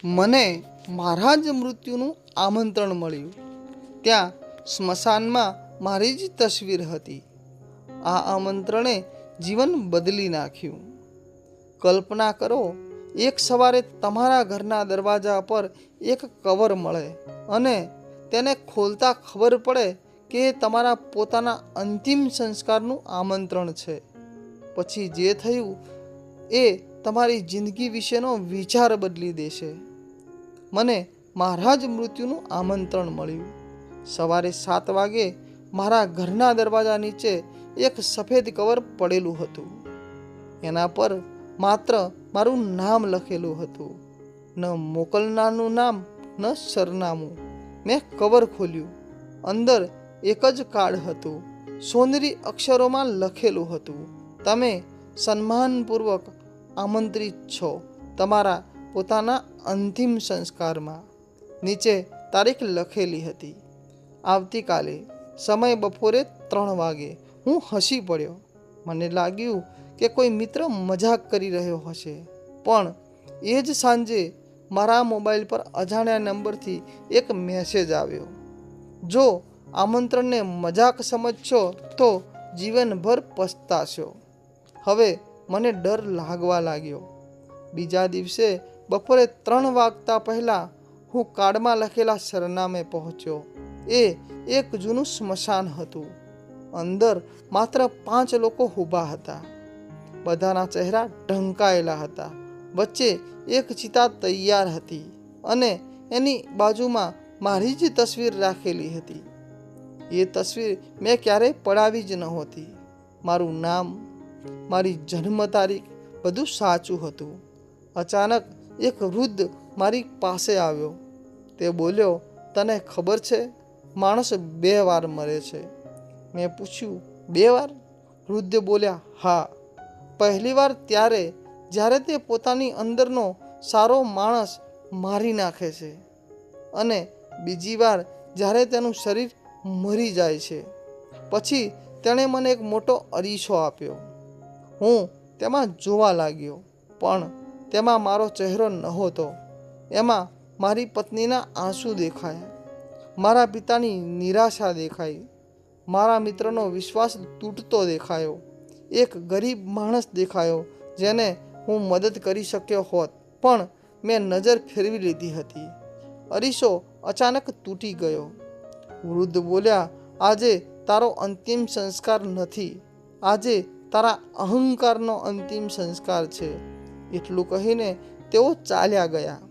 મને મારા જ મૃત્યુનું આમંત્રણ મળ્યું. ત્યાં સ્મશાનમાં મારી જ તસવીર હતી. આ આમંત્રણે જીવન બદલી નાખ્યું. કલ્પના કરો, એક સવારે તમારા ઘરના દરવાજા પર એક કવર મળે અને તેને ખોલતા ખબર પડે કે તમારા પોતાના અંતિમ સંસ્કારનું આમંત્રણ છે. પછી જે થયું એ તમારી જિંદગી વિશેનો વિચાર બદલી દેશે. મને મારા જ મૃત્યુનું આમંત્રણ મળ્યું. સવારે 7 વાગે મારા ઘરના દરવાજા નીચે એક સફેદ કવર પડેલું હતું. એના પર માત્ર મારું નામ લખેલું હતું. ન મોકલનારનું નામ, ન સરનામું. મેં કવર ખોલ્યું. અંદર એક જ કાર્ડ હતું. સોનેરી અક્ષરોમાં લખેલું હતું, તમે સન્માનપૂર્વક આમંત્રિત છો તમારા પોતાના અંતિમ સંસ્કારમાં. નીચે તારીખ લખેલી હતી, આવતીકાલે, સમય બપોરે 3 વાગે. હું હસી પડ્યો. મને લાગ્યું કે કોઈ મિત્ર મજાક કરી રહ્યો હશે. પણ એ જ સાંજે મારા મોબાઈલ પર અજાણ્યા નંબરથી એક મેસેજ આવ્યો, જો આમંત્રણને મજાક સમજશો તો જીવનભર પસ્તાશો. હવે મને ડર લાગવા લાગ્યો. બીજા દિવસે બપોરે 3 વાગતા પહેલાં હું કાર્ડમાં લખેલા સરનામે પહોંચ્યો. એ એક જૂનું સ્મશાન હતું. અંદર માત્ર 5 લોકો ઊભા હતા. બધાના ચહેરા ઢંકાયેલા હતા. વચ્ચે એક ચિતા તૈયાર હતી અને એની બાજુમાં મારી જ તસવીર રાખેલી હતી. એ તસવીર મેં ક્યારેય પડાવી જ નહોતી. મારું નામ, મારી જન્મ તારીખ, બધું સાચું હતું. અચાનક એક વૃદ્ધ મારી પાસે આવ્યો. તે બોલ્યો, તને ખબર છે, માણસ 2 વાર મરે છે. મેં પૂછ્યું, 2 વાર? વૃદ્ધ બોલ્યા, હા. પહેલી વાર ત્યારે જ્યારે તે પોતાની અંદરનો સારો માણસ મારી નાખે છે, અને બીજી વાર જ્યારે તેનું શરીર મરી જાય છે. પછી તેણે મને એક મોટો અરીસો આપ્યો. હું તેમાં જોવા લાગ્યો, પણ તેમાં મારો ચહેરો નહોતો. એમાં મારી પત્નીના આંસુ દેખાયા, મારા પિતાની નિરાશા દેખાઈ, મારા મિત્રનો વિશ્વાસ તૂટતો દેખાયો, એક ગરીબ માણસ દેખાયો જેને હું મદદ કરી શક્યો હોત, પણ મેં નજર ફેરવી લીધી હતી. અરીસો અચાનક તૂટી ગયો. વૃદ્ધ બોલ્યા, આજે તારો અંતિમ સંસ્કાર નથી, આજે તારા અહંકારનો અંતિમ સંસ્કાર છે. એટલું કહીને તેઓ ચાલ્યા ગયા.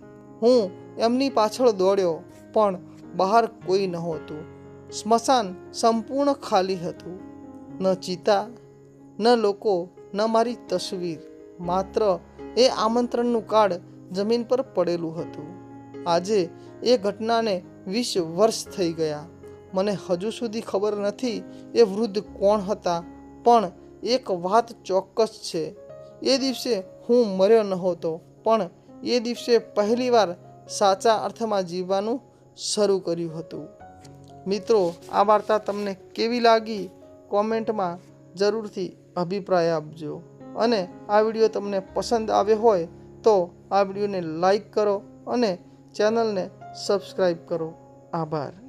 હું એમની પાછળ દોડ્યો, પણ બહાર કોઈ નહોતું. સ્મશાન સંપૂર્ણ ખાલી હતું. ન ચિતા, ન લોકો, ન મારી તસવીર. માત્ર એ આમંત્રણનું કાર્ડ જમીન પર પડેલું હતું. આજે એ ઘટનાને 20 વર્ષ થઈ ગયા. મને હજુ સુધી ખબર નથી એ વૃદ્ધ કોણ હતા, પણ એક વાત ચોક્કસ છે, એ દિવસે હું મર્યો નહોતો, પણ એ દિવસે પહેલીવાર સાચા અર્થમાં જીવવાનું શરૂ કર્યું હતું. મિત્રો, આ વાર્તા તમને કેવી લાગી? કોમેન્ટમાં જરૂરથી અભિપ્રાય આપજો. અને આ વિડીયો તમને પસંદ આવ્યો હોય તો આ વિડીયોને લાઈક કરો અને ચેનલને સબસ્ક્રાઈબ કરો. આભાર.